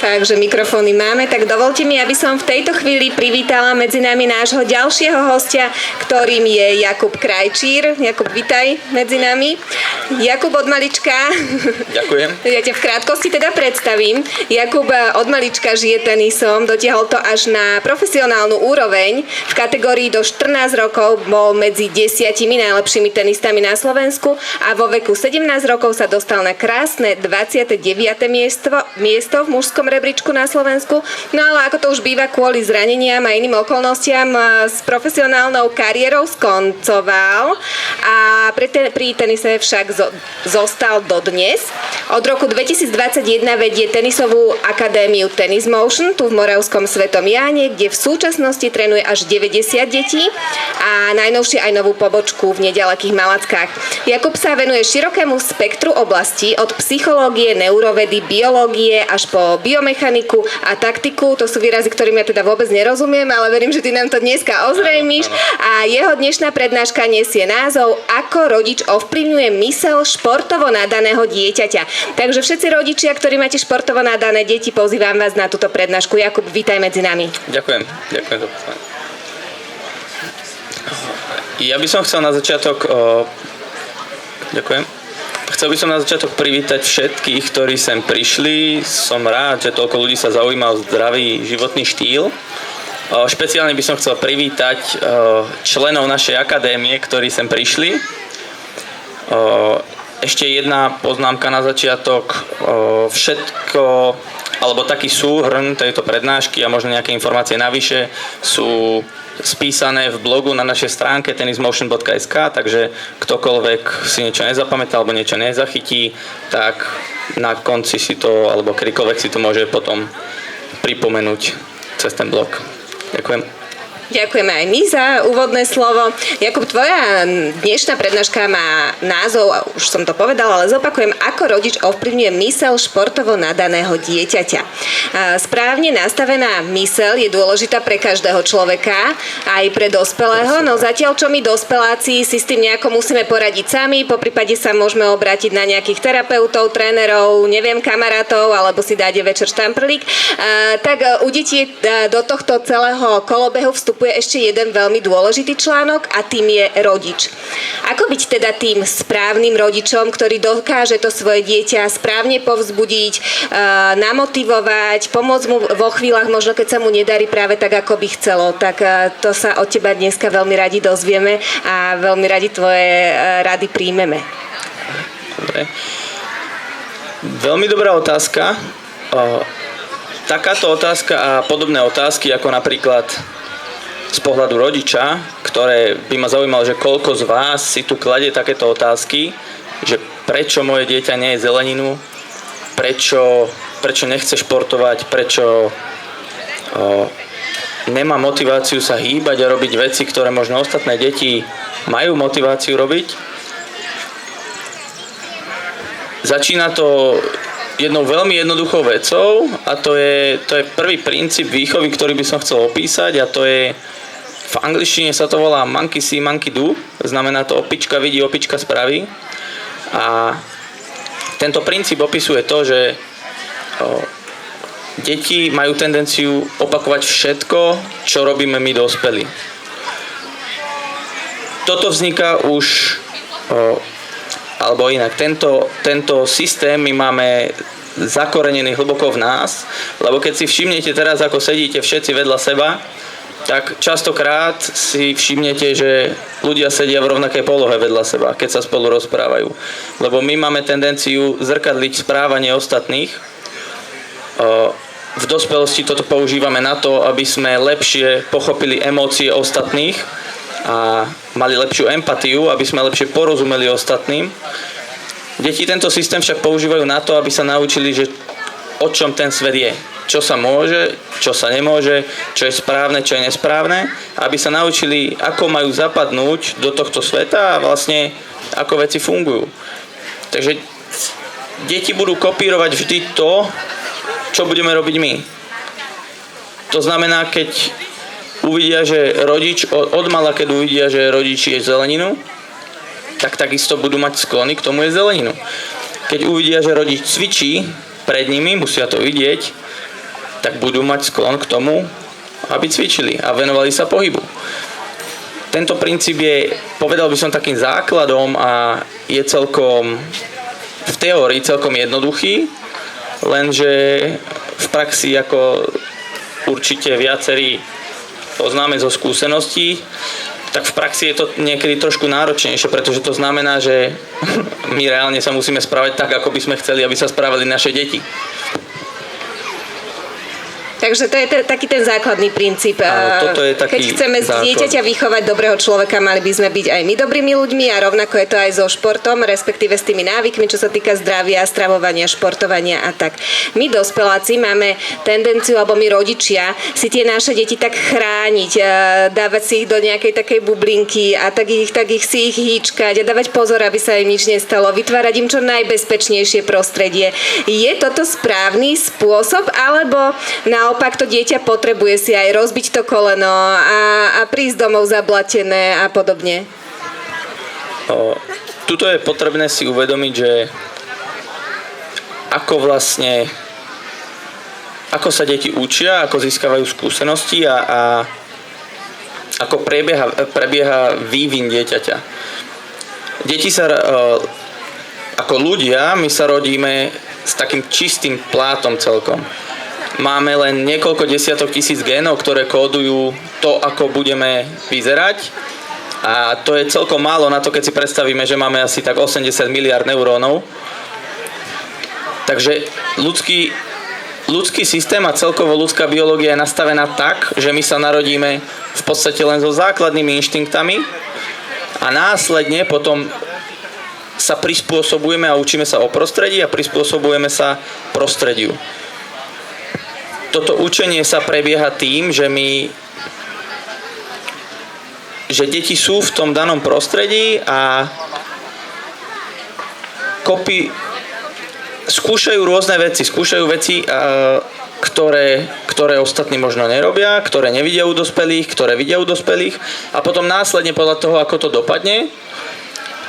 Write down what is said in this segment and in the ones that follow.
Takže mikrofóny máme, tak dovolte mi, aby som v tejto chvíli privítala medzi nami nášho ďalšieho hostia, ktorým je Jakub Krajčír. Jakub, vitaj medzi nami. Jakub od malička. Ďakujem. Ja ťa v krátkosti teda predstavím. Jakub od malička žije tenisom, dotiahol to až na profesionálnu úroveň. V kategórii do 14 rokov bol medzi 10 najlepšími tenistami na Slovensku a vo veku 17 rokov sa dostal na krásne 29. miesto v mužskom rebríčku na Slovensku. No ale ako to už býva, kvôli zraneniam a iným okolnostiam s profesionálnou kariérou skoncoval a pri tenise však zostal dodnes. Od roku 2021 vedie tenisovú akadémiu Tennis Motion tu v Moravskom Svetom Jáne, kde v súčasnosti trénuje až 90 detí a najnovšie aj novú pobočku v neďalekých Malackách. Jakub sa venuje širokému spektru oblastí od psychológie, neurovedy, biológie až po biomechaniku a taktiku. To sú výrazy, ktorým ja teda vôbec nerozumiem, ale verím, že ty nám to dneska ozrejmíš. A jeho dnešná prednáška nesie názov Ako rodič ovplyvňuje myseľ športovo nadaného dieťaťa. Takže všetci rodičia, ktorí máte športovo nadané deti, pozývam vás na túto prednášku. Jakub, vítaj medzi nami. Ďakujem za pozvanie. Ja by som chcel na začiatok Chcel by som na začiatok privítať všetkých, ktorí sem prišli. Som rád, že toľko ľudí sa zaujíma o zdravý životný štýl. Špeciálne by som chcel privítať členov našej akadémie, ktorí sem prišli. Ešte jedna poznámka na začiatok. Všetko, alebo taký súhrn tejto prednášky a možno nejaké informácie navyše sú spísané v blogu na našej stránke tennismotion.sk, takže ktokoľvek si niečo nezapamätá alebo niečo nezachytí, tak na konci si to, alebo kedykoľvek si to môže potom pripomenúť cez ten blog. Ďakujem. Ďakujeme aj my za úvodné slovo. Jakub, tvoja dnešná prednáška má názov, už som to povedala, ale zopakujem, ako rodič ovplyvňuje myseľ športovo nadaného dieťaťa. Správne nastavená myseľ je dôležitá pre každého človeka, aj pre dospelého, no zatiaľ čo my dospeláci si s tým nejako musíme poradiť sami, poprípade sa môžeme obrátiť na nejakých terapeutov, trénerov, neviem, kamarátov, alebo si dáte večer štamprlík, tak u detí do tohto celého kolobehu vstupuje ešte jeden veľmi dôležitý článok a tým je rodič. Ako byť teda tým správnym rodičom, ktorý dokáže to svoje dieťa správne povzbudiť, namotivovať, pomôcť mu vo chvíľach, možno keď sa mu nedarí práve tak, ako by chcelo. Tak to sa od teba dneska veľmi radi dozvieme a veľmi radi tvoje rady príjmeme. Dobre. Veľmi dobrá otázka. Takáto otázka a podobné otázky, ako napríklad z pohľadu rodiča, ktoré by ma zaujímalo, že koľko z vás si tu kladie takéto otázky, že prečo moje dieťa nie je zeleninu, prečo nechce športovať, prečo nemá motiváciu sa hýbať a robiť veci, ktoré možno ostatné deti majú motiváciu robiť. Začína to jednou veľmi jednoduchou vecou a to je prvý princíp výchovy, ktorý by som chcel opísať, a to je, v angličtine sa to volá monkey see, monkey do, znamená to opička vidí, opička spraví. A tento princíp opisuje to, že deti majú tendenciu opakovať všetko, čo robíme my dospelí. Toto vzniká už alebo inak, tento systém my máme zakorenený hlboko v nás, lebo keď si všimnete teraz, ako sedíte všetci vedľa seba, tak častokrát si všimnete, že ľudia sedia v rovnakej polohe vedľa seba, keď sa spolu rozprávajú. Lebo my máme tendenciu zrkadliť správanie ostatných. V dospelosti toto používame na to, aby sme lepšie pochopili emócie ostatných a mali lepšiu empatiu, aby sme lepšie porozumeli ostatným. Deti tento systém však používajú na to, aby sa naučili, že o čom ten svet je. Čo sa môže, čo sa nemôže, čo je správne, čo je nesprávne. Aby sa naučili, ako majú zapadnúť do tohto sveta a vlastne ako veci fungujú. Takže deti budú kopírovať vždy to, čo budeme robiť my. To znamená, keď uvidia, že rodič, odmala keď uvidia, že rodič je zeleninu, tak takisto budú mať sklony k tomu je zeleninu. Keď uvidia, že rodič cvičí pred nimi, musia to vidieť, tak budú mať sklon k tomu, aby cvičili a venovali sa pohybu. Tento princíp je, povedal by som, takým základom a je celkom v teórii celkom jednoduchý, lenže v praxi, ako určite viacerí poznáme zo skúseností, tak v praxi je to niekedy trošku náročnejšie, pretože to znamená, že my reálne sa musíme správať tak, ako by sme chceli, aby sa správali naše deti. Takže to je taký ten základný princíp. Áno, toto je taký Keď chceme z základ. dieťaťa vychovať dobrého človeka, mali by sme byť aj my dobrými ľuďmi a rovnako je to aj so športom, respektíve s tými návykmi, čo sa týka zdravia, stravovania, športovania a tak. My dospeláci máme tendenciu, alebo my rodičia, si tie naše deti tak chrániť, dávať si ich do nejakej takej bublinky a tak ich si ich hýčkať a dávať pozor, aby sa im nič nestalo, vytvárať im čo najbezpečnejšie prostredie. Je toto správny spôsob, alebo naopak to dieťa potrebuje si aj rozbiť to koleno a prísť domov zablatené a podobne? Tuto je potrebné si uvedomiť, že ako sa deti učia, ako získavajú skúsenosti a ako prebieha vývin dieťaťa. Deti sa ako ľudia, my sa rodíme s takým čistým plátom celkom. Máme len niekoľko desiatok tisíc génov, ktoré kódujú to, ako budeme vyzerať. A to je celkom málo na to, keď si predstavíme, že máme asi tak 80 miliard neurónov. Takže ľudský systém a celkovo ľudská biológia je nastavená tak, že my sa narodíme v podstate len so základnými inštinktami a následne potom sa prispôsobujeme a učíme sa o prostredí a prispôsobujeme sa prostrediu. Toto učenie sa prebieha tým, že deti sú v tom danom prostredí a skúšajú rôzne veci. Skúšajú veci, ktoré ostatní možno nerobia, ktoré nevidia u dospelých, ktoré vidia u dospelých a potom následne podľa toho, ako to dopadne,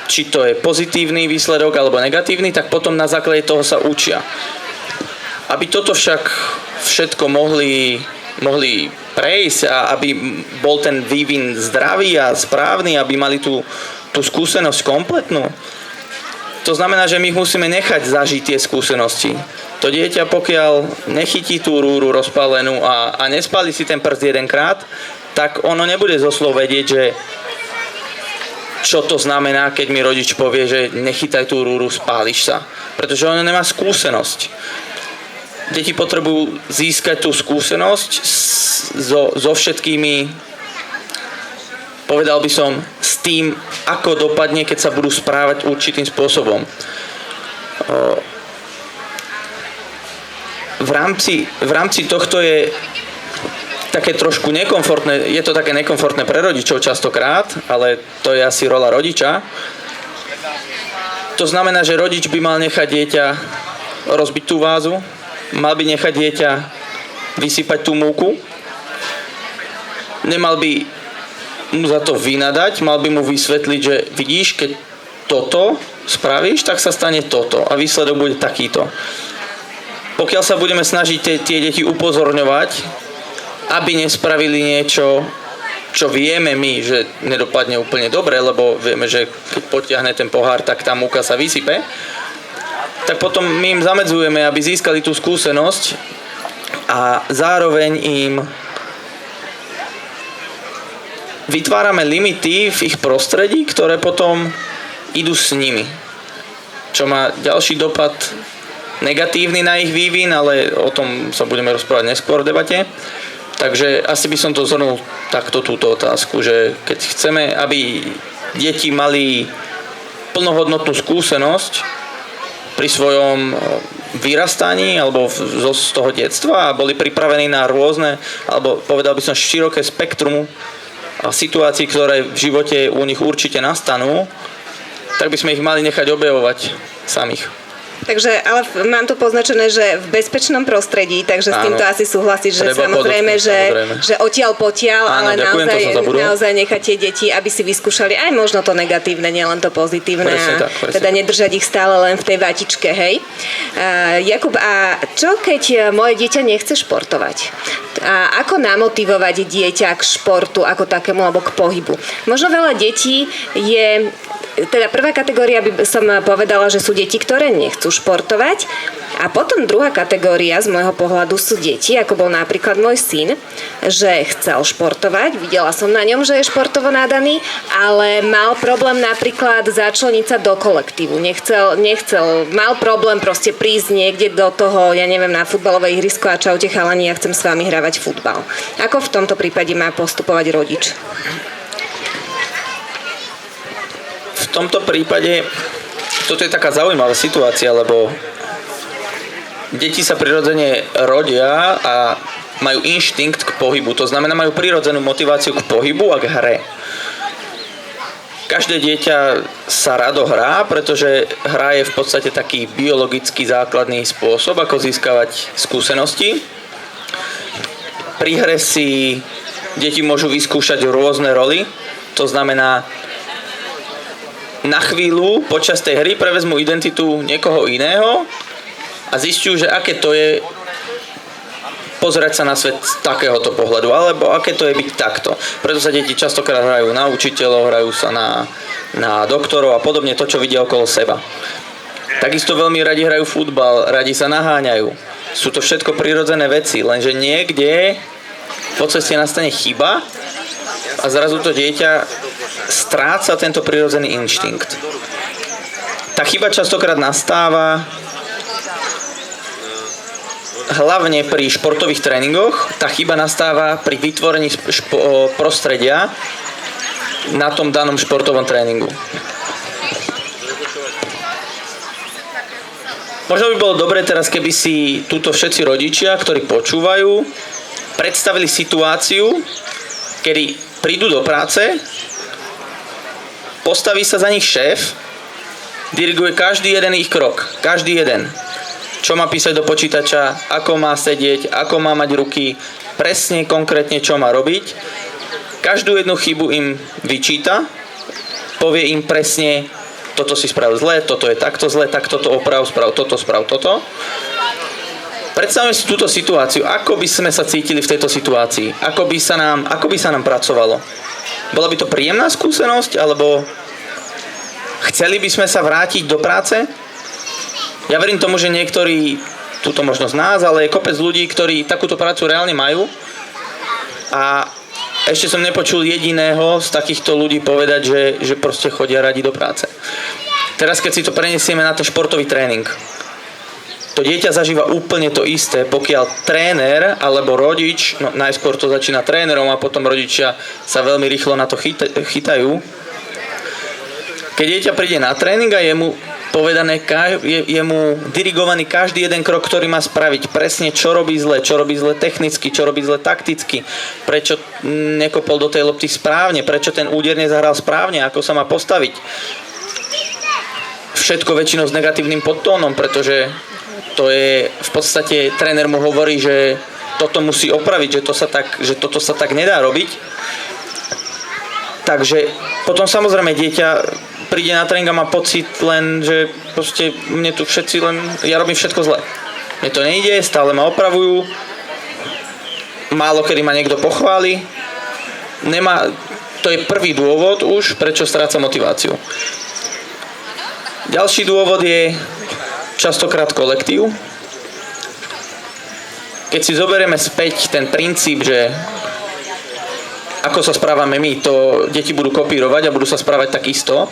či to je pozitívny výsledok alebo negatívny, tak potom na základe toho sa učia. Aby toto však všetko mohli prejsť a aby bol ten vývin zdravý a správny, aby mali tú skúsenosť kompletnú. To znamená, že my musíme nechať zažiť tie skúsenosti. To dieťa, pokiaľ nechytí tú rúru rozpálenú a nespáli si ten prst jedenkrát, tak ono nebude zo slov vedieť, že čo to znamená, keď mi rodič povie, že nechytaj tú rúru, spáliš sa. Pretože ono nemá skúsenosť. Deti potrebujú získať tú skúsenosť so všetkými, povedal by som, s tým, ako dopadne, keď sa budú správať určitým spôsobom. V rámci tohto je také trošku nekomfortné, je to také nekomfortné pre rodičov častokrát, ale to je asi rola rodiča. To znamená, že rodič by mal nechať dieťa rozbiť tú vázu, mal by nechať dieťa vysypať tú múku, nemal by mu za to vynadať, mal by mu vysvetliť, že vidíš, keď toto spravíš, tak sa stane toto a výsledok bude takýto. Pokiaľ sa budeme snažiť tie deti upozorňovať, aby nespravili niečo, čo vieme my, že nedopadne úplne dobre, lebo vieme, že keď potiahne ten pohár, tak tá múka sa vysype, tak potom my im zamedzujeme, aby získali tú skúsenosť a zároveň im vytvárame limity v ich prostredí, ktoré potom idú s nimi. Čo má ďalší dopad negatívny na ich vývin, ale o tom sa budeme rozprávať neskôr v debate. Takže asi by som to zhrnul takto túto otázku, že keď chceme, aby deti mali plnohodnotnú skúsenosť pri svojom vyrastaní alebo z toho detstva a boli pripravení na rôzne, alebo povedal by som široké spektrum situácií, ktoré v živote u nich určite nastanú, tak by sme ich mali nechať objavovať samých. Takže, ale mám tu poznačené, že v bezpečnom prostredí, takže s týmto asi súhlasíš, že Treba samozrejme, samozrejme. že odtiaľ potiaľ, Áno, ale ďakujem, to som zabudol. naozaj necháte deti, aby si vyskúšali aj možno to negatívne, nielen to pozitívne. Presne Teda tak. nedržať ich stále len v tej vatičke, hej? Jakub, a čo keď moje dieťa nechce športovať? A ako namotivovať dieťa k športu ako takému alebo k pohybu? Možno veľa detí je, teda prvá kategória by som povedala, že sú deti, ktoré nechcú športovať, a potom druhá kategória z môjho pohľadu sú deti, ako bol napríklad môj syn, že chcel športovať, videla som na ňom, že je športovo nadaný, ale mal problém napríklad začleniť sa do kolektívu. Nechcel, mal problém proste prísť niekde do toho, ja neviem, na futbalové ihrisko a čaute chalani, ja chcem s vami hravať futbal. Ako v tomto prípade má postupovať rodič? V tomto prípade toto je taká zaujímavá situácia, lebo deti sa prirodzene rodia a majú inštinkt k pohybu. To znamená, majú prirodzenú motiváciu k pohybu a k hre. Každé dieťa sa rado hrá, pretože hra je v podstate taký biologický základný spôsob, ako získavať skúsenosti. Pri hre si deti môžu vyskúšať rôzne roly. To znamená, na chvíľu počas tej hry prevezmú identitu niekoho iného a zistiu, že aké to je pozerať sa na svet z takéhoto pohľadu, alebo aké to je byť takto. Preto sa deti častokrát hrajú na učiteľov, hrajú sa na doktorov a podobne, to, čo vidia okolo seba. Takisto veľmi radi hrajú futbal, radi sa naháňajú. Sú to všetko prirodzené veci, lenže niekde po ceste nastane chyba a zrazu to dieťa stráca tento prirodzený inštinkt. Tá chyba častokrát nastáva hlavne pri športových tréningoch. Tá chyba nastáva pri vytvorení prostredia na tom danom športovom tréningu. Možno by bolo dobre teraz, keby si túto všetci rodičia, ktorí počúvajú, predstavili situáciu, kedy prídu do práce, postaví sa za nich šéf, diriguje každý jeden ich krok, každý jeden. Čo má písať do počítača, ako má sedieť, ako má mať ruky, presne, konkrétne, čo má robiť. Každú jednu chybu im vyčíta, povie im presne, toto si spravil zle, toto je takto zle, tak toto oprav, sprav toto. Predstavme si túto situáciu, ako by sme sa cítili v tejto situácii, ako by sa nám pracovalo. Bola by to príjemná skúsenosť, alebo chceli by sme sa vrátiť do práce? Ja verím tomu, že niektorí, túto možno z nás, ale je kopec ľudí, ktorí takúto prácu reálne majú a ešte som nepočul jediného z takýchto ľudí povedať, že proste chodia radi do práce. Teraz, keď si to prenesieme na ten športový tréning, to dieťa zažíva úplne to isté, pokiaľ tréner alebo rodič, no najskôr to začína trénerom a potom rodičia sa veľmi rýchlo na to chytajú. Keď dieťa príde na tréning a je mu povedané, je mu dirigovaný každý jeden krok, ktorý má spraviť presne, čo robí zle technicky, čo robí zle takticky, prečo nekopol do tej lopty správne, prečo ten úder nezahral správne, ako sa má postaviť. Všetko väčšinou s negatívnym podtónom, pretože to je v podstate, tréner mu hovorí, že toto musí opraviť, že toto sa tak nedá robiť. Takže potom samozrejme dieťa príde na tréning a má pocit len, že proste mne tu všetci len, ja robím všetko zle. Mne to nejde, stále ma opravujú, málo kedy ma niekto pochváli. To je prvý dôvod už, prečo stráca motiváciu. Ďalší dôvod je častokrát kolektív. Keď si zoberieme späť ten princíp, že ako sa správame my, to deti budú kopírovať a budú sa správať takisto.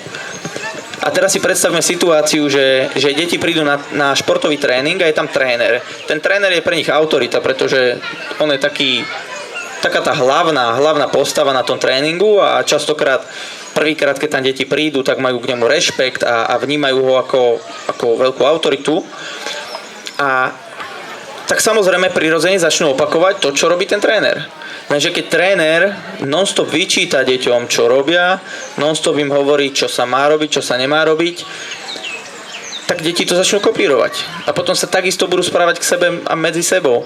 A teraz si predstavme situáciu, že deti prídu na športový tréning a je tam tréner. Ten tréner je pre nich autorita, pretože on je taká tá hlavná postava na tom tréningu a častokrát prvýkrát, keď tam deti prídu, tak majú k nemu rešpekt a vnímajú ho ako veľkú autoritu. A tak samozrejme prirodzene začnú opakovať to, čo robí ten tréner. Lenže keď tréner non-stop vyčíta deťom, čo robia, non-stop im hovorí, čo sa má robiť, čo sa nemá robiť, tak deti to začnú kopírovať. A potom sa takisto budú správať k sebe a medzi sebou.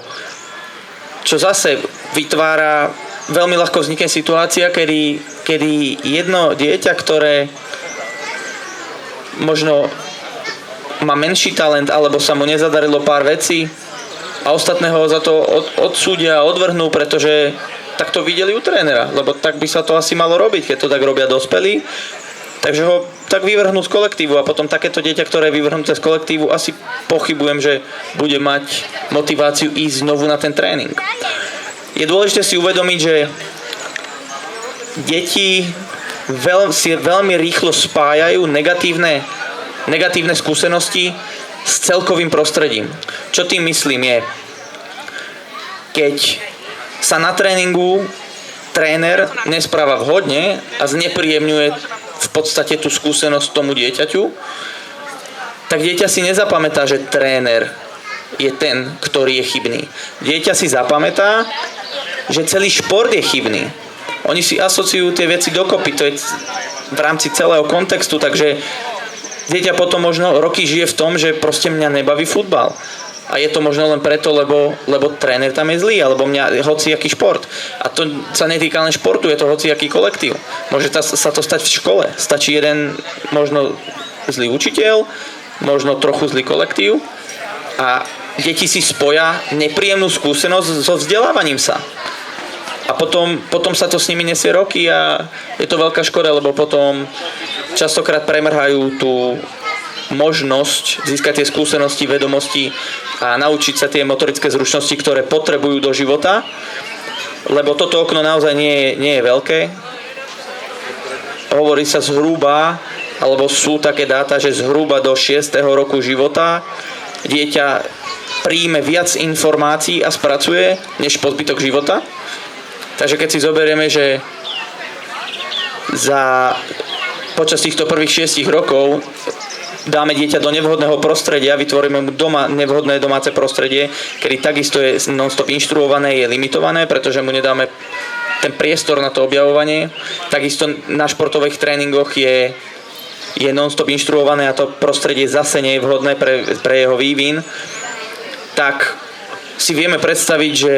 Čo zase vytvára, veľmi ľahko vznikne situácia, kedy jedno dieťa, ktoré možno má menší talent, alebo sa mu nezadarilo pár vecí a ostatného za to odsúdia a odvrhnú, pretože tak to videli u trénera, lebo tak by sa to asi malo robiť, keď to tak robia dospelí. Takže ho tak vyvrhnú z kolektívu a potom takéto dieťa, ktoré je vyvrhnuté z kolektívu, asi pochybujem, že bude mať motiváciu ísť znovu na ten tréning. Je dôležité si uvedomiť, že deti si veľmi rýchlo spájajú negatívne skúsenosti s celkovým prostredím. Čo tým myslím je, keď sa na tréningu tréner nespráva vhodne a znepríjemňuje v podstate tú skúsenosť tomu dieťaťu, tak dieťa si nezapamätá, že tréner je ten, ktorý je chybný. Dieťa si zapamätá, že celý šport je chybný. Oni si asociujú tie veci dokopy, to je v rámci celého kontextu, takže dieťa potom možno roky žije v tom, že proste mňa nebaví futbal. A je to možno len preto, lebo tréner tam je zlý, alebo mňa hociaký šport. A to sa netýka len športu, je to hociaký kolektív. Môže sa to stať v škole. Stačí jeden možno zlý učiteľ, možno trochu zlý kolektív a deti si spoja nepríjemnú skúsenosť so vzdelávaním sa. A potom sa to s nimi nesie roky a je to veľká škoda, lebo potom častokrát premrhajú tú možnosť získať tie skúsenosti, vedomosti a naučiť sa tie motorické zručnosti, ktoré potrebujú do života, lebo toto okno naozaj nie je veľké. Hovorí sa zhruba, alebo sú také dáta, že zhruba do 6. roku života dieťa príjme viac informácií a spracuje, než po zbytok života. Takže keď si zoberieme, že počas týchto prvých 6 rokov dáme dieťa do nevhodného prostredia, vytvoríme mu doma nevhodné domáce prostredie, kedy takisto je non-stop inštruované, je limitované, pretože mu nedáme ten priestor na to objavovanie. Takisto na športových tréningoch je non-stop inštruované a to prostredie zase nie je vhodné pre jeho vývin. Tak si vieme predstaviť, že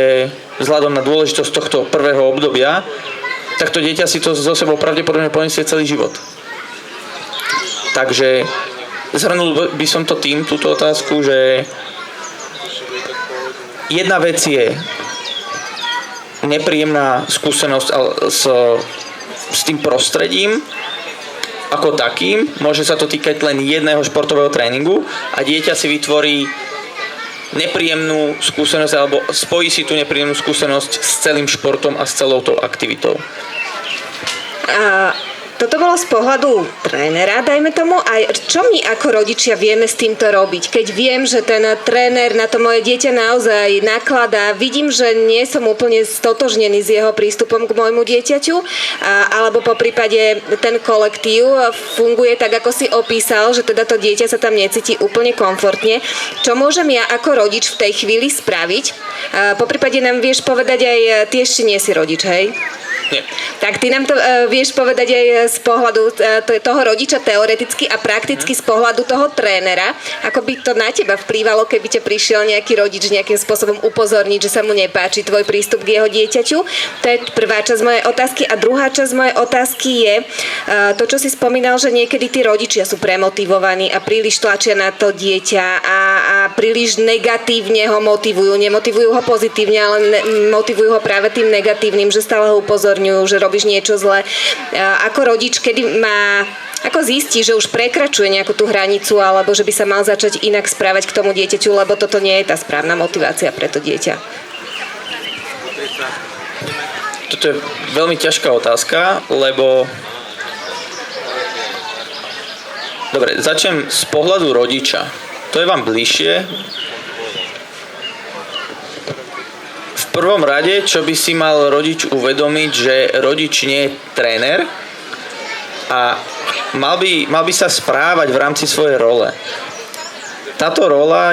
vzhľadom na dôležitosť tohto prvého obdobia, tak to dieťa si to so sebou pravdepodobne poniesie celý život. Takže zhrnul by som to túto otázku, že jedna vec je nepríjemná skúsenosť s tým prostredím ako takým. Môže sa to týkať len jedného športového tréningu a dieťa si vytvorí nepríjemnú skúsenosť alebo spojí si tú nepríjemnú skúsenosť s celým športom a s celou tou aktivitou. A toto bolo z pohľadu trénera, dajme tomu, a čo my ako rodičia vieme s týmto robiť? Keď viem, že ten tréner na to moje dieťa naozaj nakladá, vidím, že nie som úplne stotožnený s jeho prístupom k môjmu dieťaťu, alebo po prípade ten kolektív funguje tak, ako si opísal, že teda to dieťa sa tam necíti úplne komfortne. Čo môžem ja ako rodič v tej chvíli spraviť? Po prípade nám vieš povedať aj, ty ešte nie si rodič, hej? Nie. Tak ty nám to vieš povedať aj z pohľadu toho rodiča teoreticky a prakticky z pohľadu toho trénera, ako by to na teba vplývalo, keby ťa prišiel nejaký rodič nejakým spôsobom upozorniť, že sa mu nepáči tvoj prístup k jeho dieťaťu. To je prvá časť mojej otázky. A druhá časť mojej otázky je to, čo si spomínal, že niekedy tí rodičia sú premotivovaní a príliš tlačia na to dieťa a príliš negatívne ho motivujú. Nemotivujú ho pozitívne, ale motivujú ho práve tým negatívnym, že stále ho upozorňujú, že robíš niečo zle. Ako rodič, ako zistí, že už prekračuje nejakú tú hranicu alebo že by sa mal začať inak správať k tomu dieťaťu, lebo toto nie je tá správna motivácia pre to dieťa? Toto je veľmi ťažká otázka, lebo dobre, začnem z pohľadu rodiča. To je vám bližšie. V prvom rade, čo by si mal rodič uvedomiť, že rodič nie je tréner a mal by sa správať v rámci svojej role. Táto rola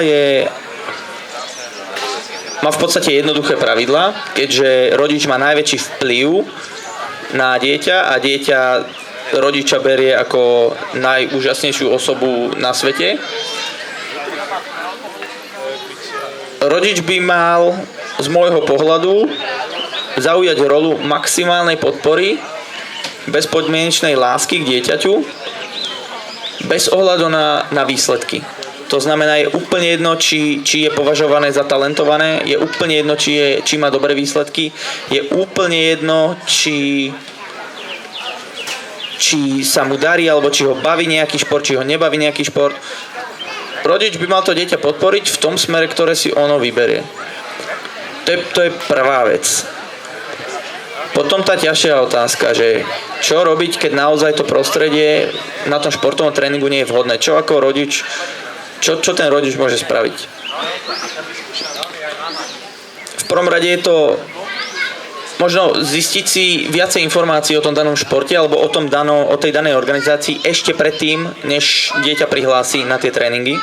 má v podstate jednoduché pravidlá, keďže rodič má najväčší vplyv na dieťa a dieťa rodiča berie ako najúžasnejšiu osobu na svete rodič by mal z môjho pohľadu zaujať rolu maximálnej podpory, bezpodmienečnej lásky k dieťaťu, bez ohľadu na výsledky. To znamená, je úplne jedno, či je považované za talentované, je úplne jedno, či má dobré výsledky, je úplne jedno, či sa mu darí, alebo či ho baví nejaký šport, či ho nebaví nejaký šport. Rodič by mal to dieťa podporiť v tom smere, ktoré si ono vyberie. To je prvá vec. Potom tá ťažšia otázka, že čo robiť, keď naozaj to prostredie na tom športovom tréningu nie je vhodné. Čo ako rodič, čo ten rodič môže spraviť? V prvom rade je to možno zistiť si viacej informácií o tom danom športe alebo o tej danej organizácii ešte predtým, než dieťa prihlási na tie tréningy.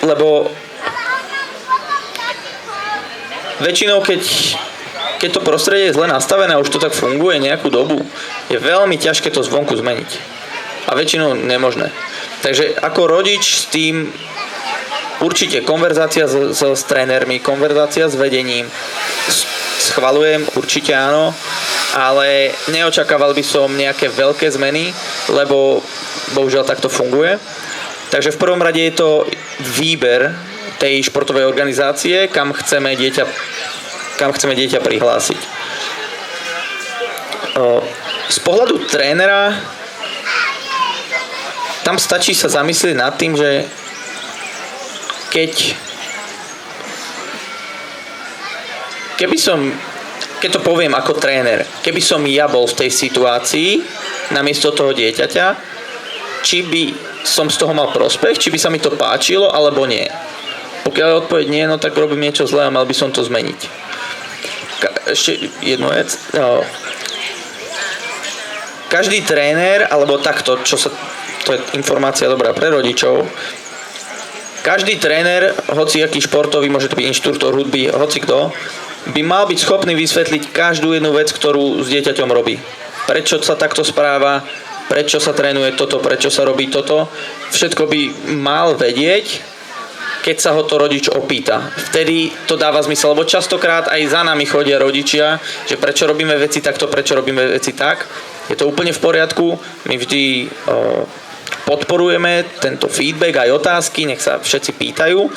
Lebo väčšinou, keď to prostredie je zle nastavené a už to tak funguje nejakú dobu, je veľmi ťažké to zvonku zmeniť. A väčšinou nemožné. Takže ako rodič s tým určite konverzácia s trénermi, konverzácia s vedením, schvaľujem, určite áno, ale neočakával by som nejaké veľké zmeny, lebo bohužiaľ takto funguje. Takže v prvom rade je to výber tej športovej organizácie, kam chceme dieťa prihlásiť. Z pohľadu trénera tam stačí sa zamyslieť nad tým, že keď to poviem ako tréner, keby som ja bol v tej situácii namiesto toho dieťaťa, či by som z toho mal prospech, či by sa mi to páčilo, alebo nie. Pokiaľ je odpoveď nie, no tak robím niečo zlé a mal by som to zmeniť. Ešte jednu vec. Každý tréner, alebo takto, to je informácia dobrá pre rodičov, každý tréner, hoci aký športový, môže to byť inštruktor hudby, hoci kto, by mal byť schopný vysvetliť každú jednu vec, ktorú s dieťaťom robí. Prečo sa takto správa, prečo sa trénuje toto, prečo sa robí toto. Všetko by mal vedieť, keď sa ho to rodič opýta. Vtedy to dáva zmysel, lebo častokrát aj za nami chodia rodičia, že prečo robíme veci takto, prečo robíme veci tak. Je to úplne v poriadku, my vždy podporujeme tento feedback, aj otázky, nech sa všetci pýtajú,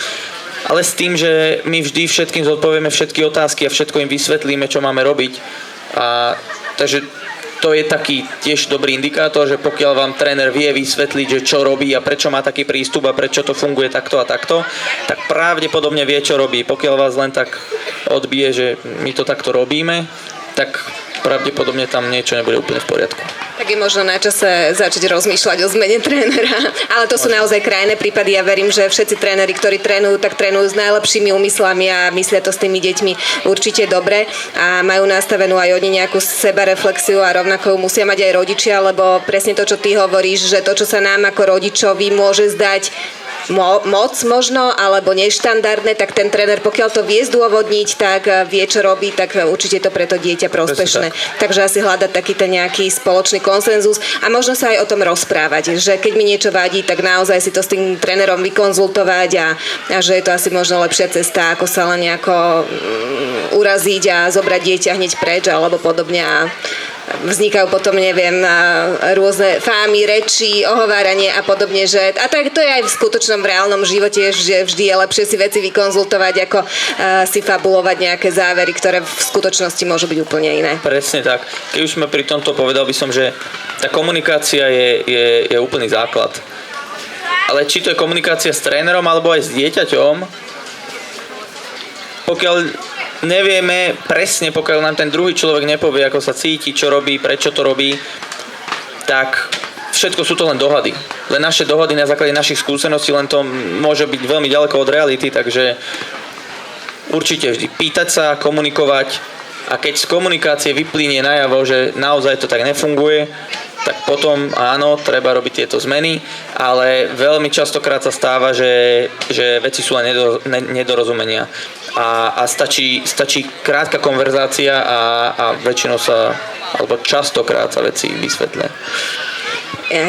ale s tým, že my vždy všetkým zodpovieme všetky otázky a všetko im vysvetlíme, čo máme robiť. Takže to je taký tiež dobrý indikátor, že pokiaľ vám tréner vie vysvetliť, že čo robí a prečo má taký prístup a prečo to funguje takto a takto, tak pravdepodobne vie, čo robí. Pokiaľ vás len tak odbije, že my to takto robíme, tak pravdepodobne tam niečo nebude úplne v poriadku. Tak je možno na čase začať rozmýšľať o zmene trénera. Ale to sú naozaj krajné prípady. Ja verím, že všetci tréneri, ktorí trénujú, tak trénujú s najlepšími úmyslami a myslia to s tými deťmi určite dobre a majú nastavenú aj oni nejakú sebareflexiu a rovnako musia mať aj rodičia, lebo presne to, čo ty hovoríš, že to, čo sa nám ako rodičovi môže zdať moc možno, alebo neštandardné, tak ten tréner, pokiaľ to vie zdôvodniť, tak vie, čo robí, tak určite to pre to dieťa prospešné. Takže asi hľadať taký ten nejaký spoločný konsenzus a možno sa aj o tom rozprávať, že keď mi niečo vadí, tak naozaj si to s tým trénerom vykonzultovať a že je to asi možno lepšia cesta, ako sa len nejako uraziť a zobrať dieťa hneď preč alebo podobne a vznikajú potom, neviem, rôzne fámy, reči, ohováranie a podobne, že a tak to je aj v skutočnom reálnom živote, že vždy je lepšie si veci vykonzultovať, ako si fabulovať nejaké závery, ktoré v skutočnosti môžu byť úplne iné. Presne tak. Keď už sme pri tomto, povedal by som, že tá komunikácia je úplný základ. Ale či to je komunikácia s trénerom alebo aj s dieťaťom, pokiaľ nevieme presne, pokiaľ nám ten druhý človek nepovie, ako sa cíti, čo robí, prečo to robí, tak všetko sú to len dohady. Len naše dohady na základe našich skúseností, len to môže byť veľmi ďaleko od reality, takže určite vždy pýtať sa, komunikovať a keď z komunikácie vyplynie najavo, že naozaj to tak nefunguje, tak potom áno, treba robiť tieto zmeny, ale veľmi častokrát sa stáva, že veci sú len nedorozumenia. A stačí krátka konverzácia a väčšinou sa, alebo častokrát sa veci vysvetlia.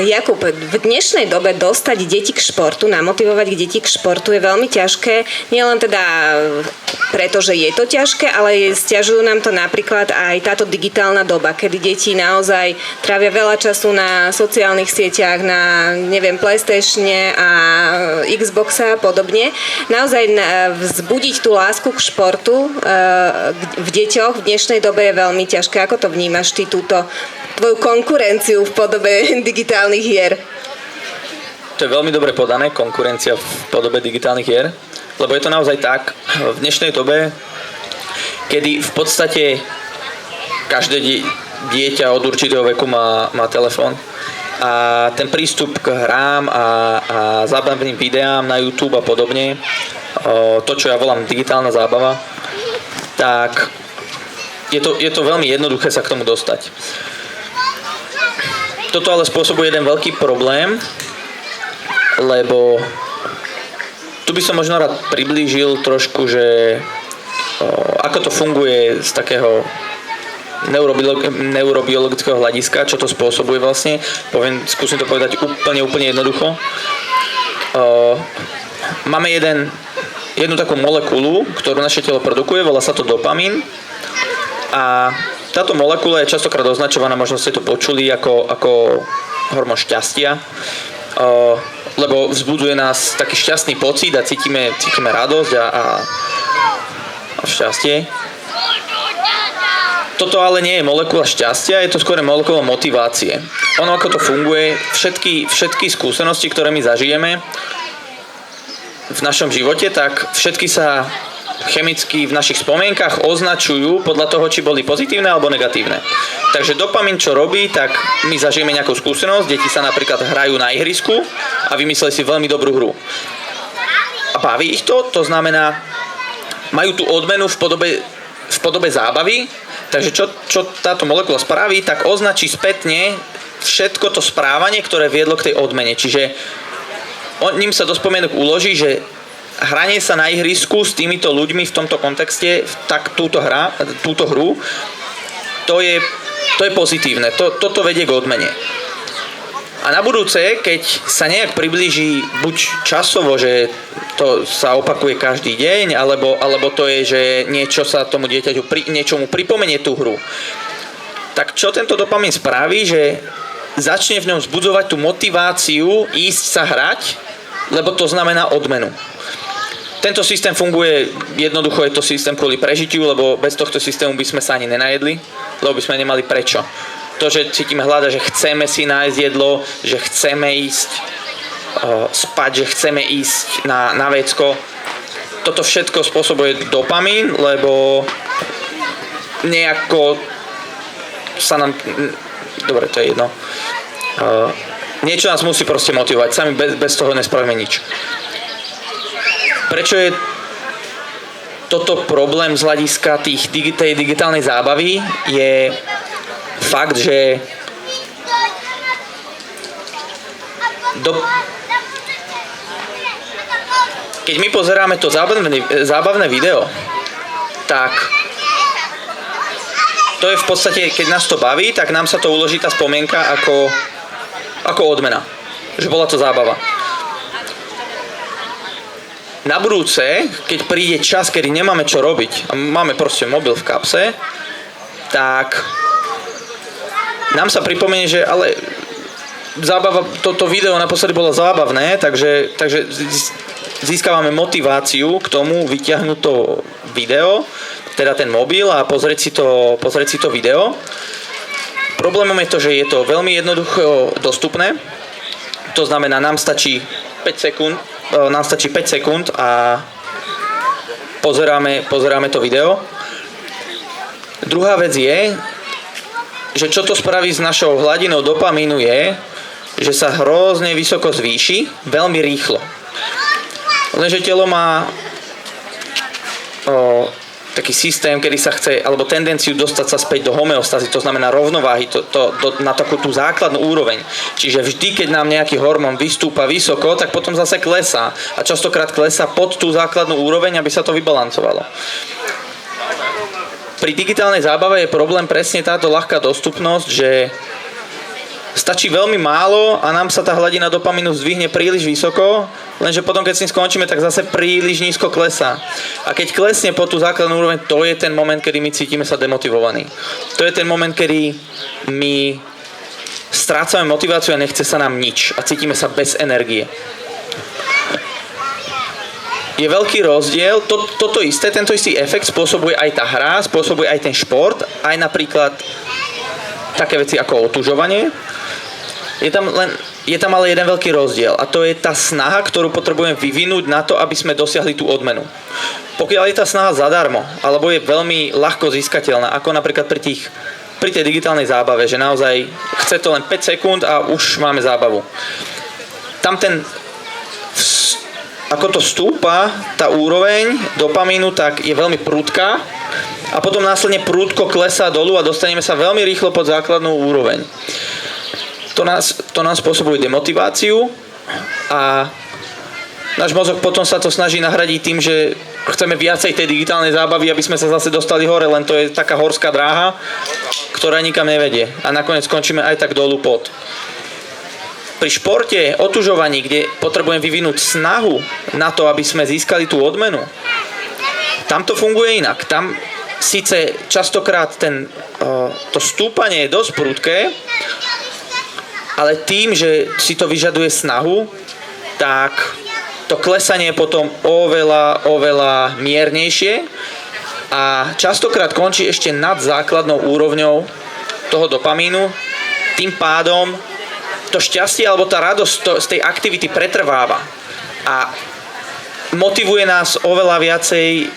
Jakub, v dnešnej dobe dostať deti k športu, namotivovať deti k športu je veľmi ťažké. Nielen teda preto, že je to ťažké, ale sťažujú nám to napríklad aj táto digitálna doba, kedy deti naozaj trávia veľa času na sociálnych sieťach, na, neviem, PlayStatione a Xboxa a podobne. Naozaj vzbudiť tú lásku k športu v deťoch v dnešnej dobe je veľmi ťažké. Ako to vnímaš ty túto tvoju konkurenciu v podobe digitálnych hier? To je veľmi dobre podané, konkurencia v podobe digitálnych hier, lebo je to naozaj tak, v dnešnej dobe, kedy v podstate každé dieťa od určitého veku má telefón a ten prístup k hrám a zábavným videám na YouTube a podobne, to, čo ja volám digitálna zábava, tak je to veľmi jednoduché sa k tomu dostať. Toto ale spôsobuje jeden veľký problém, lebo tu by som možno rád priblížil trošku, že ako to funguje z takého neurobiologického hľadiska, čo to spôsobuje vlastne. Skúsim to povedať úplne jednoducho. Máme jednu takú molekulu, ktorú naše telo produkuje, volá sa to dopamín. A táto molekula je častokrát označovaná, možno ste to počuli, ako hormón šťastia, lebo vzbudzuje nás taký šťastný pocit a cítime radosť a šťastie. Toto ale nie je molekula šťastia, je to skôr molekula motivácie. Ono, ako to funguje, všetky skúsenosti, ktoré my zažijeme v našom živote, tak všetky sa chemicky v našich spomienkach označujú podľa toho, či boli pozitívne alebo negatívne. Takže dopamín, čo robí, tak my zažijeme nejakú skúsenosť, deti sa napríklad hrajú na ihrisku a vymysleli si veľmi dobrú hru. A baví ich to znamená, majú tú odmenu v podobe zábavy, takže čo táto molekula spraví, tak označí spätne všetko to správanie, ktoré viedlo k tej odmene. Čiže ním sa do spomienok uloží, že hranie sa na ihrisku s týmito ľuďmi v tomto kontexte, tak túto hru, to je pozitívne. Toto vedie k odmene. A na budúce, keď sa nejak priblíži buď časovo, že to sa opakuje každý deň, alebo to je, že niečo sa tomu dieťaťu niečomu pripomenie tú hru, tak čo tento dopamín spraví, že začne v ňom vzbudzovať tú motiváciu ísť sa hrať, lebo to znamená odmenu. Tento systém funguje jednoducho, je to systém kvôli prežitiu, lebo bez tohto systému by sme sa ani nenajedli, lebo by sme nemali prečo. To, že cítime hlad, že chceme si nájsť jedlo, že chceme ísť spať, že chceme ísť na vecko, toto všetko spôsobuje dopamín, lebo nejako sa nám... Dobre, to je jedno. Niečo nás musí proste motivovať, sami bez toho nespravíme nič. Prečo je toto problém z hľadiska tej digitálnej zábavy? Je fakt, že keď my pozeráme to zábavné video, tak to je v podstate, keď nás to baví, tak nám sa to uloží tá spomienka ako odmena. Že bola to zábava. Na budúce, keď príde čas, kedy nemáme čo robiť a máme proste mobil v kapse, tak nám sa pripomenie, že ale zábava, toto video naposledy bolo zábavné, takže získavame motiváciu k tomu vyťahnuť to video, teda ten mobil a pozrieť si to video. Problémom je to, že je to veľmi jednoducho dostupné. To znamená, nám stačí 5 sekúnd a pozeráme to video. Druhá vec je, že čo to spraví s našou hladinou dopamínu je, že sa hrozne vysoko zvýši veľmi rýchlo. Lenže telo má taký systém, kedy sa chce, alebo tendenciu dostať sa späť do homeostázy, to znamená rovnováhy, na takú tú základnú úroveň. Čiže vždy, keď nám nejaký hormón vystúpa vysoko, tak potom zase klesá. A častokrát klesá pod tú základnú úroveň, aby sa to vybalancovalo. Pri digitálnej zábave je problém presne táto ľahká dostupnosť, že stačí veľmi málo a nám sa tá hladina dopamínu zdvihne príliš vysoko, lenže potom, keď s tým skončíme, tak zase príliš nízko klesá. A keď klesne po tú základnú úroveň, to je ten moment, kedy my cítime sa demotivovaní. To je ten moment, kedy my strácame motiváciu a nechce sa nám nič a cítime sa bez energie. Je veľký rozdiel, toto isté, tento istý efekt spôsobuje aj tá hra, spôsobuje aj ten šport, aj napríklad také veci ako otužovanie. Je tam ale jeden veľký rozdiel a to je tá snaha, ktorú potrebujeme vyvinúť na to, aby sme dosiahli tú odmenu. Pokiaľ je tá snaha zadarmo, alebo je veľmi ľahko získateľná, ako napríklad pri tej digitálnej zábave, že naozaj chce to len 5 sekúnd a už máme zábavu. Tam ako to stúpa, tá úroveň dopamínu, tak je veľmi prudká a potom následne prudko klesá dolu a dostaneme sa veľmi rýchlo pod základnú úroveň. To nám spôsobuje demotiváciu a náš mozog potom sa to snaží nahradiť tým, že chceme viacej tej digitálnej zábavy, aby sme sa zase dostali hore, len to je taká horská dráha, ktorá nikam nevedie a nakoniec skončíme aj tak dolu pod. Pri športe, otužovaní, kde potrebujem vyvinúť snahu na to, aby sme získali tú odmenu, tam to funguje inak. Tam síce častokrát to stúpanie je dosť prudké, ale tým, že si to vyžaduje snahu, tak to klesanie je potom oveľa miernejšie a častokrát končí ešte nad základnou úrovňou toho dopamínu. Tým pádom to šťastie alebo tá radosť z tej aktivity pretrváva a motivuje nás oveľa viacej,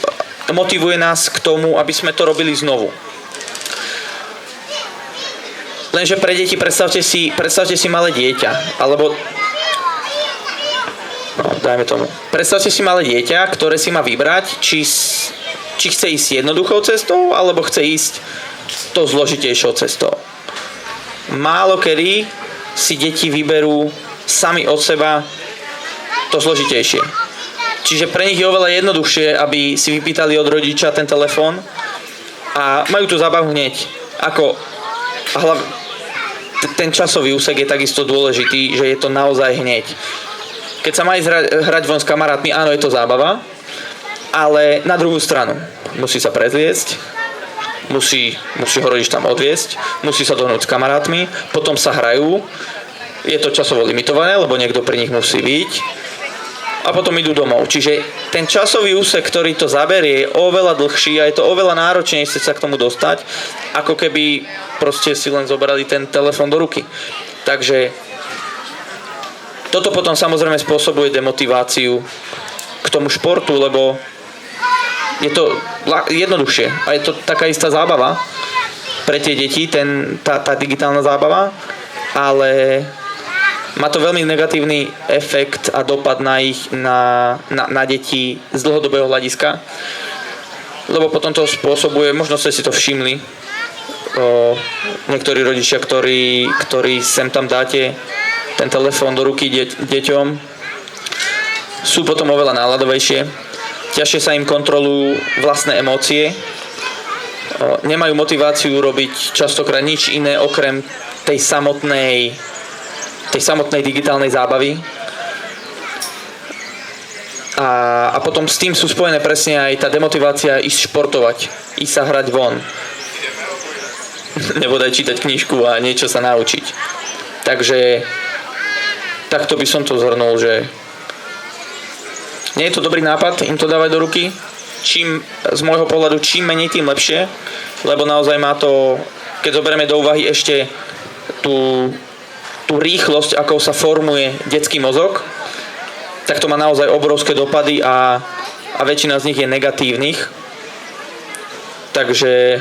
motivuje nás k tomu, aby sme to robili znovu. Lenže pre deti predstavte si malé dieťa, alebo dajme tomu. Predstavte si malé dieťa, ktoré si má vybrať, či chce ísť jednoduchou cestou, alebo chce ísť tou zložitejšou cestou. Málo kedy si deti vyberú sami od seba to zložitejšie. Čiže pre nich je oveľa jednoduchšie, aby si vypýtali od rodiča ten telefón a majú tú zábavu hneď. Ten časový úsek je takisto dôležitý, že je to naozaj hneď. Keď sa má ísť hrať von s kamarátmi, áno, je to zábava, ale na druhú stranu musí sa prezliecť, musí ho rodič tam odviesť, musí sa dohnúť s kamarátmi, potom sa hrajú, je to časovo limitované, lebo niekto pri nich musí byť a potom idú domov. Čiže ten časový úsek, ktorý to zaberie, je oveľa dlhší a je to oveľa náročnejšie sa k tomu dostať, ako keby proste si len zobrali ten telefón do ruky. Takže toto potom samozrejme spôsobuje demotiváciu k tomu športu, lebo je to jednoduchšie a je to taká istá zábava pre tie deti, tá digitálna zábava, ale má to veľmi negatívny efekt a dopad na deti z dlhodobého hľadiska, lebo potom to spôsobuje, možno ste si to všimli, niektorí rodičia, ktorí sem tam dáte ten telefón do ruky deťom, sú potom oveľa náladovejšie. Ťažšie sa im kontrolujú vlastné emócie. Nemajú motiváciu robiť častokrát nič iné okrem tej samotnej digitálnej zábavy. A potom s tým sú spojené presne aj tá demotivácia ísť športovať, ísť sa hrať von. Nebodaj čítať knižku a niečo sa naučiť. Takže takto by som to zhrnul, že nie je to dobrý nápad im to dávať do ruky. Z môjho pohľadu, čím menej, tým lepšie, lebo naozaj má to, keď zoberieme do úvahy ešte tú rýchlosť, akou sa formuje detský mozog, tak to má naozaj obrovské dopady a väčšina z nich je negatívnych. Takže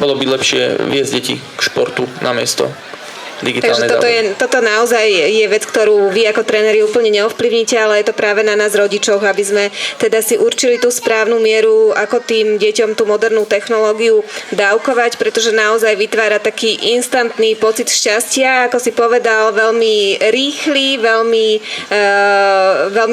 bolo by lepšie viesť deti k športu namiesto digitálne Takže toto naozaj je vec, ktorú vy ako tréneri úplne neovplyvníte, ale je to práve na nás rodičoch, aby sme teda si určili tú správnu mieru, ako tým deťom tú modernú technológiu dávkovať, pretože naozaj vytvára taký instantný pocit šťastia, ako si povedal, veľmi rýchly, veľmi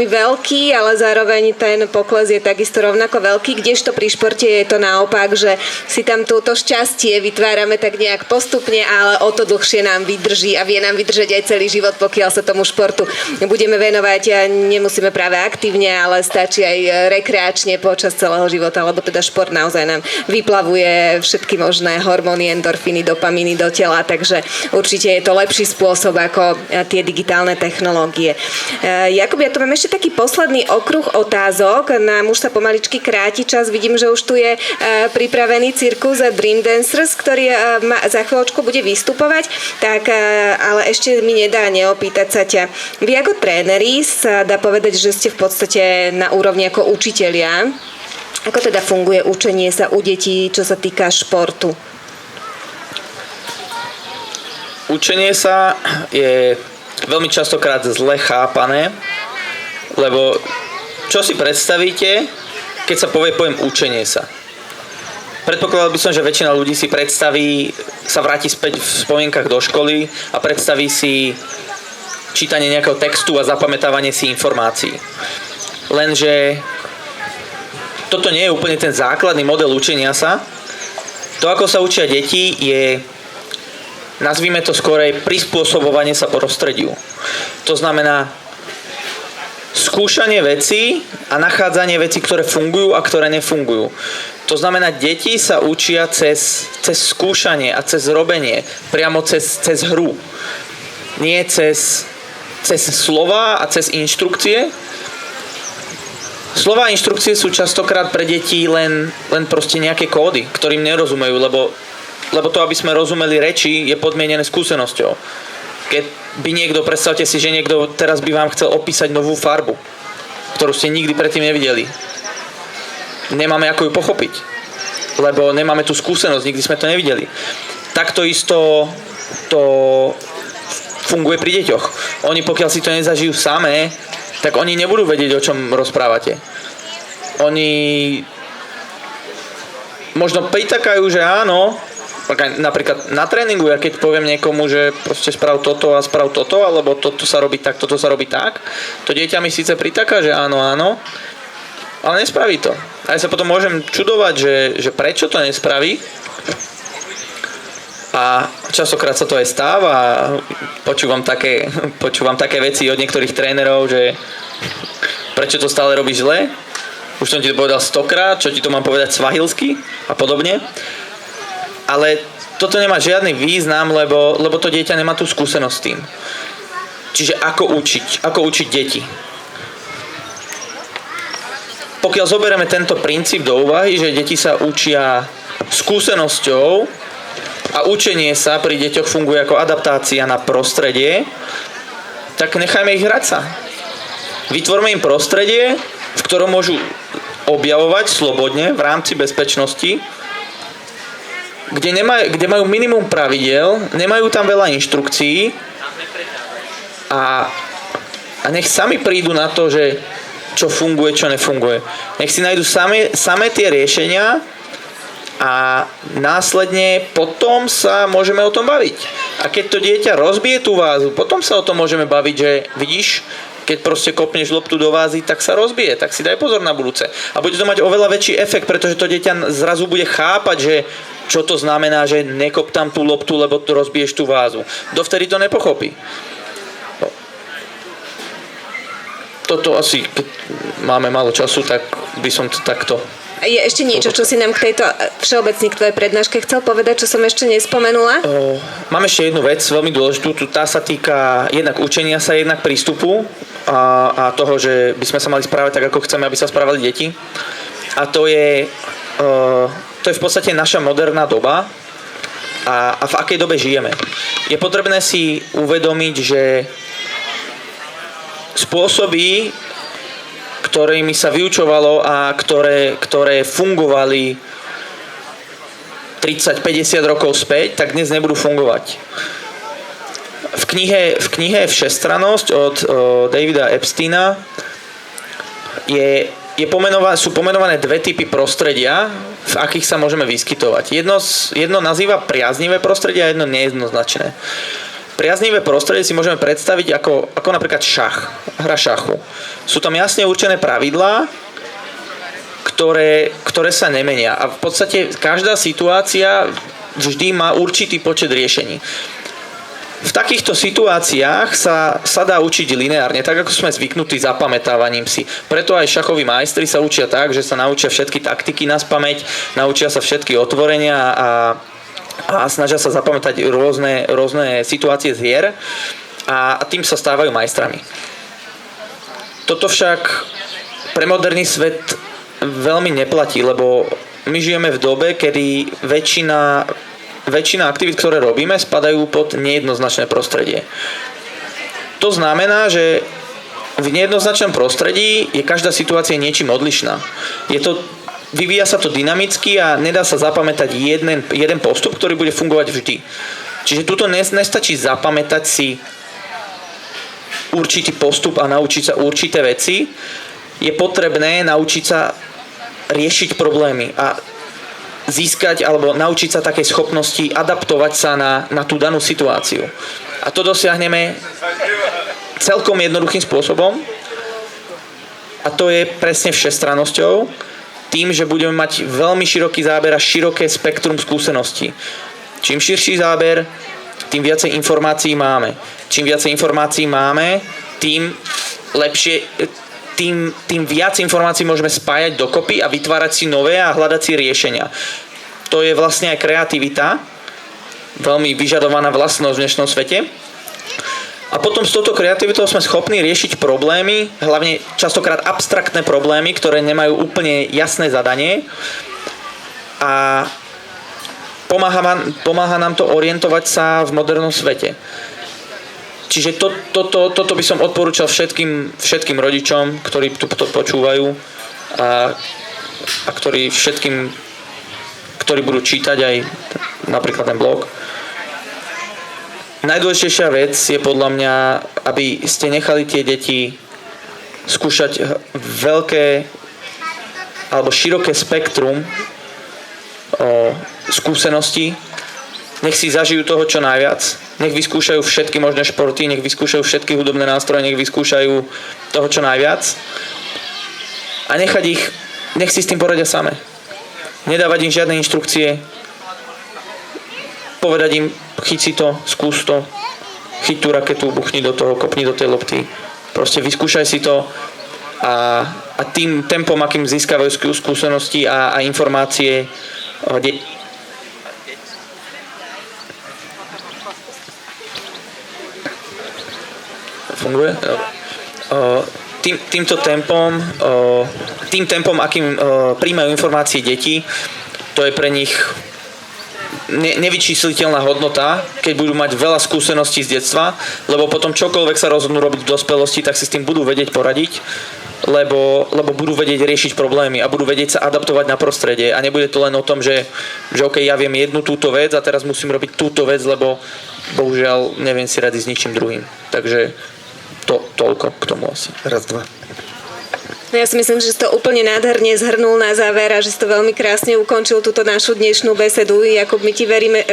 veľký, ale zároveň ten pokles je takisto rovnako veľký, kdežto pri športe je to naopak, že si tam toto šťastie vytvárame tak nejak postupne, ale o to dlhšie nám vydrží a vie nám vydržať aj celý život, pokiaľ sa tomu športu budeme venovať a nemusíme práve aktívne, ale stačí aj rekreačne počas celého života, lebo teda šport naozaj nám vyplavuje všetky možné hormóny, endorfíny, dopamíny do tela, takže určite je to lepší spôsob ako tie digitálne technológie. Jakub, ja tu mám ešte taký posledný okruh otázok, nám už sa pomaličky kráti čas, vidím, že už tu je pripravený cirkus Dream Dancers, ktorý za chvíľočku bude vystupovať, tak ale ešte mi nedá neopýtať sa ťa. Vy ako tréneri sa dá povedať, že ste v podstate na úrovni ako učitelia. Ako teda funguje učenie sa u detí, čo sa týka športu? Učenie sa je veľmi častokrát zle chápané, lebo čo si predstavíte, keď sa povie pojem učenie sa? Predpokladal by som, že väčšina ľudí si predstaví, sa vráti späť v spomienkach do školy a predstaví si čítanie nejakého textu a zapamätávanie si informácií. Lenže toto nie je úplne ten základný model učenia sa. To, ako sa učia deti, je, nazvime to skorej, prispôsobovanie sa prostrediu. To znamená skúšanie vecí a nachádzanie vecí, ktoré fungujú a ktoré nefungujú. To znamená, deti sa učia cez skúšanie a cez robenie, priamo cez hru. Nie cez slova a cez inštrukcie. Slova a inštrukcie sú častokrát pre deti len proste nejaké kódy, ktorým nerozumejú, lebo to, aby sme rozumeli reči, je podmienené skúsenosťou. Keď by niekto, predstavte si, že niekto teraz by vám chcel opísať novú farbu, ktorú ste nikdy predtým nevideli. Nemáme ako ju pochopiť, lebo nemáme tú skúsenosť, nikdy sme to nevideli. Takto isto to funguje pri deťoch. Oni, pokiaľ si to nezažijú samé, tak oni nebudú vedieť, o čom rozprávate. Oni možno pritakajú, že áno, napríklad na tréningu, ja keď poviem niekomu, že proste sprav toto a sprav toto, alebo toto sa robí tak, toto sa robí tak, to dieťa mi síce pritaká, že áno, ale nespraví to. A ja sa potom môžem čudovať, že prečo to nespraví. A častokrát sa to aj stáva a počúvam také veci od niektorých trénerov, že prečo to stále robíš zle. Už som ti to povedal 100-krát, čo ti to mám povedať svahilsky a podobne. Ale toto nemá žiadny význam, lebo to dieťa nemá tú skúsenosť s tým. Čiže ako učiť deti. Pokiaľ zoberieme tento princíp do úvahy, že deti sa učia skúsenosťou a učenie sa pri deťoch funguje ako adaptácia na prostredie, tak nechajme ich hrať sa. Vytvorme im prostredie, v ktorom môžu objavovať slobodne v rámci bezpečnosti, kde majú minimum pravidiel, nemajú tam veľa inštrukcií a nech sami prídu na to, že čo funguje, čo nefunguje. Nech si nájdu samé tie riešenia a následne potom sa môžeme o tom baviť. A keď to dieťa rozbije tú vázu, potom sa o tom môžeme baviť, že vidíš, keď proste kopneš loptu do vázy, tak sa rozbije, tak si daj pozor na budúce. A bude to mať oveľa väčší efekt, pretože to dieťa zrazu bude chápať, že čo to znamená, že nekop tam tú loptu, lebo tu rozbiješ tú vázu. Dovtedy to nepochopí. Toto asi, keď máme málo času, tak by som to takto... Je ešte niečo, čo si nám k tejto všeobecne k tvojej prednáške chcel povedať, čo som ešte nespomenula? Mám ešte jednu vec, veľmi dôležitú. Tá sa týka jednak učenia sa, jednak prístupu a toho, že by sme sa mali správať tak, ako chceme, aby sa správali deti. A to je v podstate naša moderná doba a v akej dobe žijeme. Je potrebné si uvedomiť, že spôsoby, ktorými sa vyučovalo a ktoré fungovali 30-50 rokov späť, tak dnes nebudú fungovať. v knihe Všestrannosť od Davida Epsteina sú pomenované dve typy prostredia, v akých sa môžeme vyskytovať. Jedno nazýva priaznivé prostredie a jedno nejednoznačné. Priaznivé prostredie si môžeme predstaviť ako napríklad hra šachu. Sú tam jasne určené pravidlá, ktoré sa nemenia. A v podstate každá situácia vždy má určitý počet riešení. V takýchto situáciách sa dá učiť lineárne, tak ako sme zvyknutí zapamätávaním si. Preto aj šachoví majstri sa učia tak, že sa naučia všetky taktiky naspamäť, naučia sa všetky otvorenia a snažia sa zapamätať rôzne situácie z hier a tým sa stávajú majstrami. Toto však pre moderný svet veľmi neplatí, lebo my žijeme v dobe, kedy väčšina aktivít, ktoré robíme, spadajú pod nejednoznačné prostredie. To znamená, že v nejednoznačnom prostredí je každá situácia niečím odlišná. Vyvíja sa to dynamicky a nedá sa zapamätať jeden postup, ktorý bude fungovať vždy. Čiže tuto nestačí zapamätať si určitý postup a naučiť sa určité veci. Je potrebné naučiť sa riešiť problémy a získať alebo naučiť sa takej schopnosti adaptovať sa na tú danú situáciu. A to dosiahneme celkom jednoduchým spôsobom a to je presne všestrannosťou, tým, že budeme mať veľmi široký záber a široké spektrum skúseností. Čím širší záber, tým viacej informácií máme. Čím viacej informácií máme, tým viac informácií môžeme spájať dokopy a vytvárať si nové a hľadať si riešenia. To je vlastne aj kreativita, veľmi vyžadovaná vlastnosť v dnešnom svete. A potom s touto kreativitou sme schopní riešiť problémy, hlavne častokrát abstraktné problémy, ktoré nemajú úplne jasné zadanie. A pomáha nám to orientovať sa v modernom svete. Čiže toto by som odporúčal všetkým rodičom, ktorí to počúvajú a ktorí budú čítať aj napríklad ten blog. Najdôležitejšia vec je podľa mňa, aby ste nechali tie deti skúšať veľké alebo široké spektrum skúseností. Nech si zažijú toho čo najviac. Nech vyskúšajú všetky možné športy, nech vyskúšajú všetky hudobné nástroje, nech vyskúšajú toho čo najviac. A nech si s tým poradia same. Nedávať im žiadne inštrukcie. Povedať im, chyť si to, skús to, chyť tú raketu, buchni do toho, kopni do tej lopty. Proste vyskúšaj si to a tým tempom, akým získavajú skúsenosti a informácie, funguje? Tým tempom, akým príjmajú informácie deti, to je pre nich nevyčísliteľná hodnota, keď budú mať veľa skúseností z detstva, lebo potom čokoľvek sa rozhodnú robiť v dospelosti, tak si s tým budú vedieť poradiť, lebo budú vedieť riešiť problémy a budú vedieť sa adaptovať na prostredie a nebude to len o tom, že OK, ja viem jednu túto vec a teraz musím robiť túto vec, lebo bohužiaľ neviem si rady s ničím druhým. Takže toľko k tomu asi. Raz, dva. Ja si myslím, že si to úplne nádherne zhrnul na záver a že si to veľmi krásne ukončil túto našu dnešnú besedu. Jakub, my ti veríme,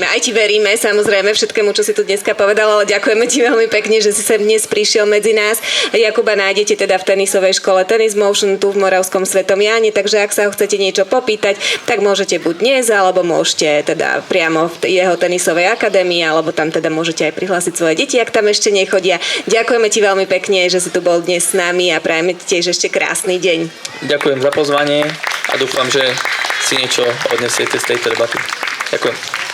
aj ti veríme, samozrejme, všetkému, čo si tu dneska povedal, ale ďakujeme ti veľmi pekne, že si sem dnes prišiel medzi nás. Jakuba nájdete teda v tenisovej škole Tennis Motion tu v Moravskom Svetom Jáne, takže ak sa ho chcete niečo popýtať, tak môžete buď dnes, alebo môžete teda priamo v jeho tenisovej akadémii, alebo tam teda môžete aj prihlásiť svoje deti, ak tam ešte nechodia. Ďakujeme ti veľmi pekne, že si tu bol dnes s nami a prajeme ti tiež ešte krásny deň. Ďakujem za pozvanie a dúfam, že si niečo odnesiete z tejto debaty. Ďakujem.